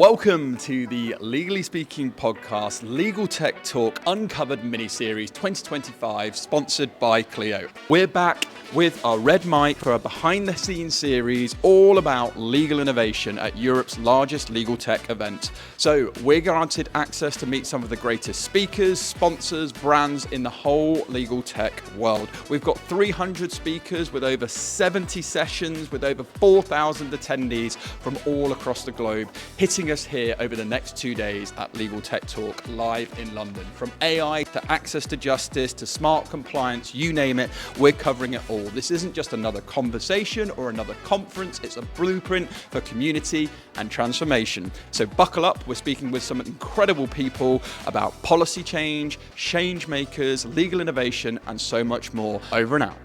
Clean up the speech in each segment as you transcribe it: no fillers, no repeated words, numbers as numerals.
Welcome to the Legally Speaking podcast, Legal Tech Talk Uncovered mini-series 2025, sponsored by Clio. We're back with our red mic for a behind-the-scenes series all about legal innovation at Europe's largest legal tech event. So we're granted access to meet some of the greatest speakers, sponsors, brands in the whole legal tech world. We've got 300 speakers with over 70 sessions with over 4,000 attendees from all across the globe, hitting us here over the next 2 days at Legal Tech Talk live in London. From AI to access to justice to smart compliance, you name it, we're covering it all. This isn't just another conversation or another conference, it's a blueprint for community and transformation. So buckle up, we're speaking with some incredible people about policy change makers, legal innovation, and so much more. Over and out.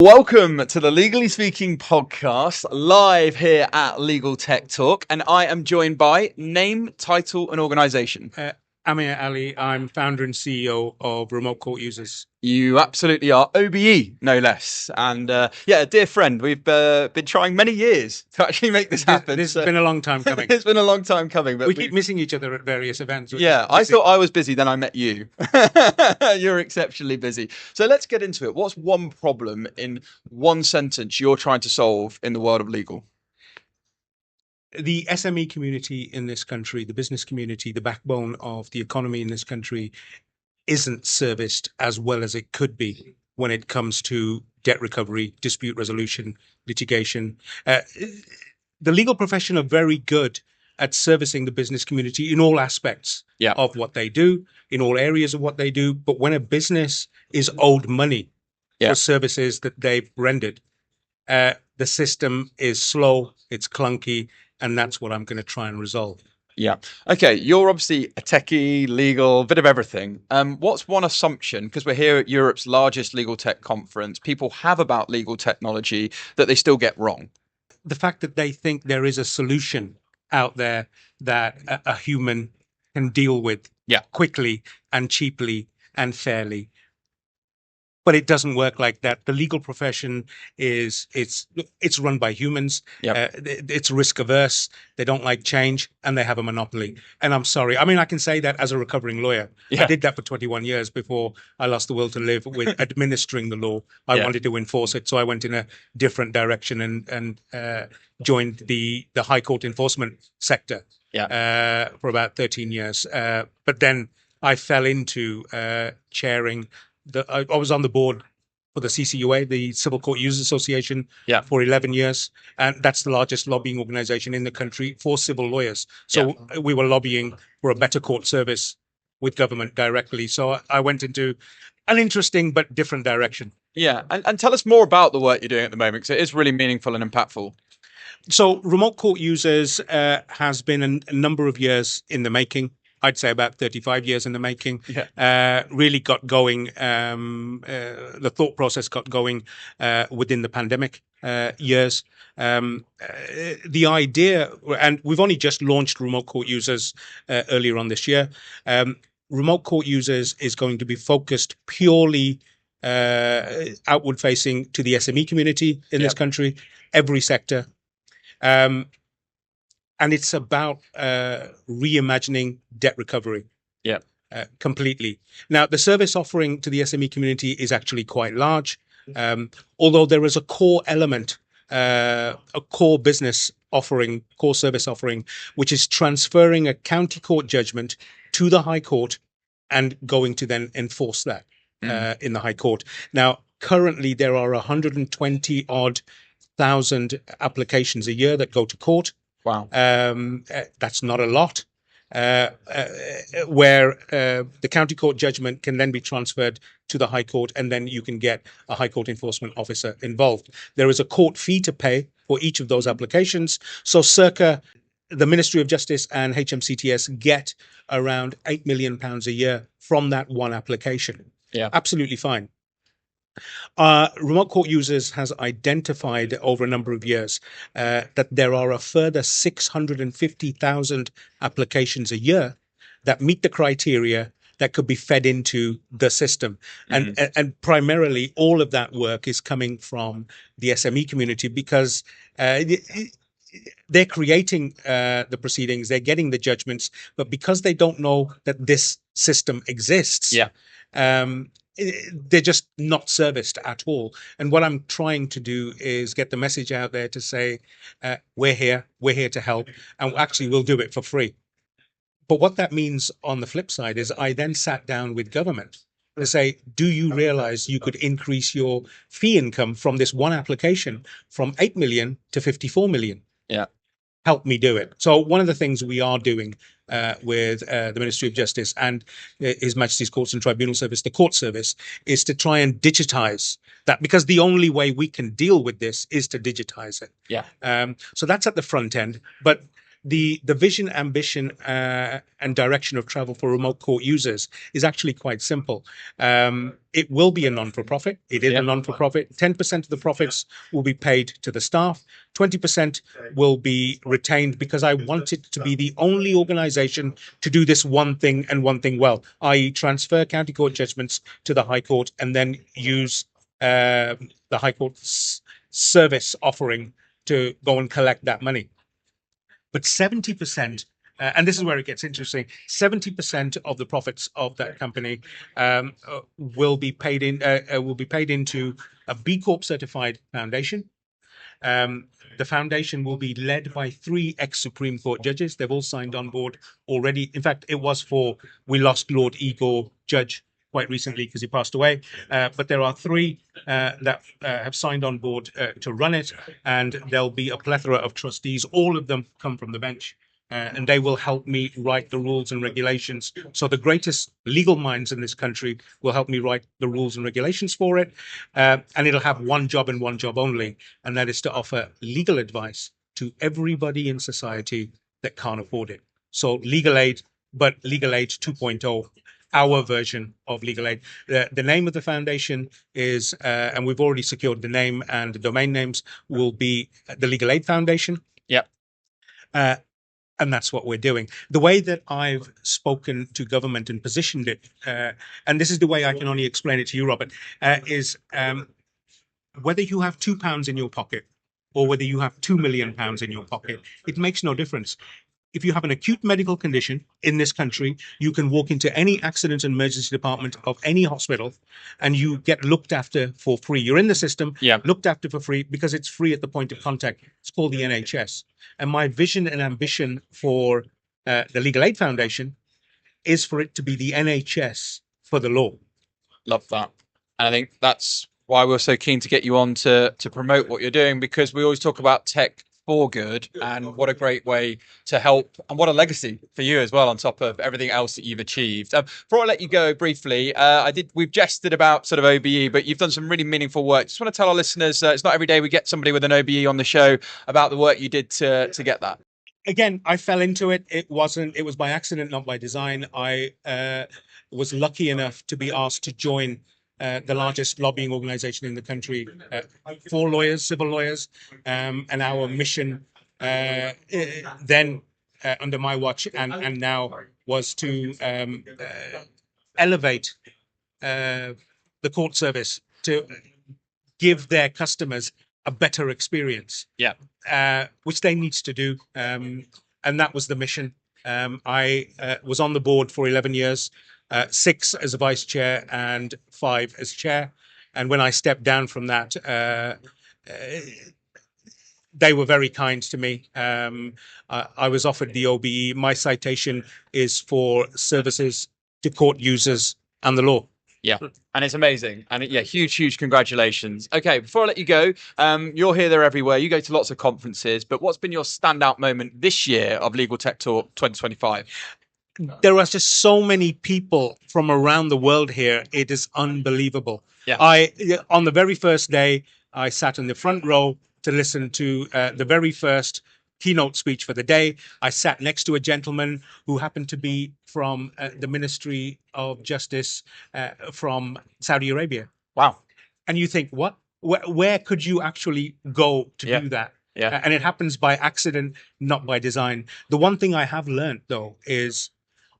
Welcome to the Legally Speaking podcast, live here at Legal Tech Talk, and I am joined by name, title, and organization. Amir Ali, I'm founder and CEO of Remote Court Users. You absolutely are. OBE, no less. And a dear friend. We've been trying many years to actually make this happen. This has been a long time coming. It's been a long time coming. But we keep missing each other at various events. Yeah, I thought I was busy, then I met you. You're exceptionally busy. So let's get into it. What's one problem in one sentence you're trying to solve in the world of legal? The SME community in this country, the business community, the backbone of the economy in this country, isn't serviced as well as it could be when it comes to debt recovery, dispute resolution, litigation. The legal profession are very good at servicing the business community in all aspects of what they do, in all areas of what they do. But when a business is owed money for services that they've rendered, the system is slow, it's clunky, and that's what I'm going to try and resolve. Yeah. Okay. You're obviously a techie, legal, bit of everything. What's one assumption, because we're here at Europe's largest legal tech conference, people have about legal technology that they still get wrong? The fact that they think there is a solution out there that a human can deal with quickly and cheaply and fairly. But it doesn't work like that. The legal profession it's run by humans. It's risk averse. They don't like change, and they have a monopoly. And I'm sorry. I mean, I can say that as a recovering lawyer. I did that for 21 years before I lost the will to live with administering the law. I wanted to enforce it, so I went in a different direction and joined the High Court enforcement sector for about 13 years. But then I fell into chairing. I was on the board for the CCUA, the Civil Court Users Association, for 11 years. And that's the largest lobbying organization in the country for civil lawyers. So we were lobbying for a better court service with government directly. So I went into an interesting but different direction. Yeah. And tell us more about the work you're doing at the moment, because it is really meaningful and impactful. So Remote Court Users has been a number of years in the making. I'd say about 35 years in the making. Really got going. The thought process got going within the pandemic years. The idea, and we've only just launched Remote Court Users earlier on this year. Remote Court Users is going to be focused purely outward facing to the SME community in this country, every sector. And it's about reimagining debt recovery completely. Now, the service offering to the SME community is actually quite large, although there is a core element, a core business offering, core service offering, which is transferring a county court judgment to the High Court and going to then enforce that in the High Court. Now, currently, there are 120 odd thousand applications a year that go to court. Wow. That's not a lot, where the county court judgment can then be transferred to the High Court, and then you can get a High Court enforcement officer involved. There is a court fee to pay for each of those applications. So circa the Ministry of Justice and HMCTS get around £8 million a year from that one application. Absolutely fine. Remote Court Users has identified over a number of years that there are a further 650,000 applications a year that meet the criteria that could be fed into the system. And primarily all of that work is coming from the SME community, because they're creating the proceedings, they're getting the judgments, but because they don't know that this system exists, they're just not serviced at all. And what I'm trying to do is get the message out there to say, we're here to help, and actually we'll do it for free. But what that means on the flip side is I then sat down with government to say, do you realize you could increase your fee income from this one application from 8 million to 54 million? Yeah. Help me do it. So one of the things we are doing with the Ministry of Justice and His Majesty's Courts and Tribunal Service, the court service, is to try and digitize that, because the only way we can deal with this is to digitize it. Yeah. So that's at the front end. But the vision, ambition, and direction of travel for remote court users is actually quite simple. It will be a non-for-profit. It is a non-for-profit. 10% of the profits will be paid to the staff. 20% will be retained, because I want it to be the only organization to do this one thing and one thing well, i.e. transfer county court judgments to the High Court and then use the High Court's service offering to go and collect that money. But 70%, and this is where it gets interesting, 70% of the profits of that company will be paid into a B Corp certified foundation. The foundation will be led by 3 ex-Supreme Court judges. They've all signed on board already. In fact, we lost Lord Igor Judge quite recently because he passed away. But there are 3 that have signed on board to run it, and there'll be a plethora of trustees. All of them come from the bench, and they will help me write the rules and regulations. So the greatest legal minds in this country will help me write the rules and regulations for it, and it'll have one job and one job only, and that is to offer legal advice to everybody in society that can't afford it. So legal aid, but legal aid 2.0. Our version of legal aid. The name of the foundation is, and we've already secured the name and the domain names, will be the Legal Aid Foundation. Yep. And that's what we're doing. The way that I've spoken to government and positioned it, and this is the way I can only explain it to you, Robert, is whether you have £2 in your pocket or whether you have £2 million in your pocket, it makes no difference. If you have an acute medical condition in this country, you can walk into any accident and emergency department of any hospital and you get looked after for free. You're in the system, looked after for free, because it's free at the point of contact. It's called the NHS. And my vision and ambition for the Legal Aid Foundation is for it to be the NHS for the law. Love that. And I think that's why we're so keen to get you on to promote what you're doing, because we always talk about tech for good, and what a great way to help, and what a legacy for you as well, on top of everything else that you've achieved. Before I let you go briefly, we've jested about sort of OBE, but you've done some really meaningful work. Just want to tell our listeners, it's not every day we get somebody with an OBE on the show, about the work you did to get that. Again, I fell into it. It was by accident, not by design. I was lucky enough to be asked to join the largest lobbying organization in the country for lawyers, civil lawyers, and our mission then under my watch and now was to elevate the court service to give their customers a better experience, which they need to do, and that was the mission. I was on the board for 11 years. 6 as a vice chair and 5 as chair. And when I stepped down from that, they were very kind to me. I was offered the OBE. My citation is for services to court users and the law. Yeah, and it's amazing. And huge congratulations. Okay, before I let you go, you're here, there, everywhere. You go to lots of conferences, but what's been your standout moment this year of Legal Tech Talk 2025? There are just so many people from around the world here. It is unbelievable. Yeah. On the very first day, I sat in the front row to listen to the very first keynote speech for the day. I sat next to a gentleman who happened to be from the Ministry of Justice from Saudi Arabia. Wow. And you think, what? Where could you actually go to do that? Yeah. And it happens by accident, not by design. The one thing I have learned, though, is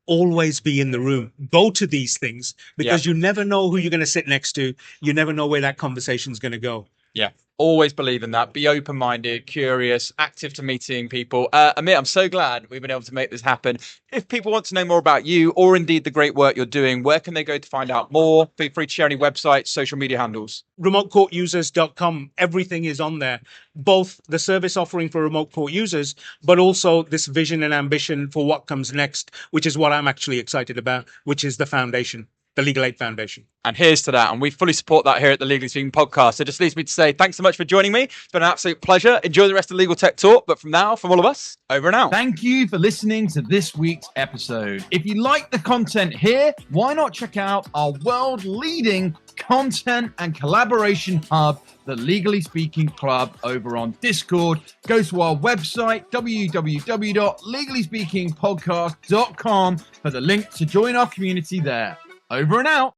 always be in the room. Go to these things, because you never know who you're going to sit next to. You never know where that conversation is going to go. Yeah. Always believe in that. Be open-minded, curious, active to meeting people. Amir, I'm so glad we've been able to make this happen. If people want to know more about you or indeed the great work you're doing, where can they go to find out more? Feel free to share any websites, social media handles. remotecourtusers.com. Everything is on there, both the service offering for remote court users, but also this vision and ambition for what comes next, which is what I'm actually excited about, which is the foundation, the Legal Aid Foundation. And here's to that. And we fully support that here at the Legally Speaking podcast. So it just leaves me to say thanks so much for joining me. It's been an absolute pleasure. Enjoy the rest of Legal Tech Talk. But from all of us, over and out. Thank you for listening to this week's episode. If you like the content here, why not check out our world-leading content and collaboration hub, the Legally Speaking Club, over on Discord. Go to our website, www.legallyspeakingpodcast.com, for the link to join our community there. Over and out.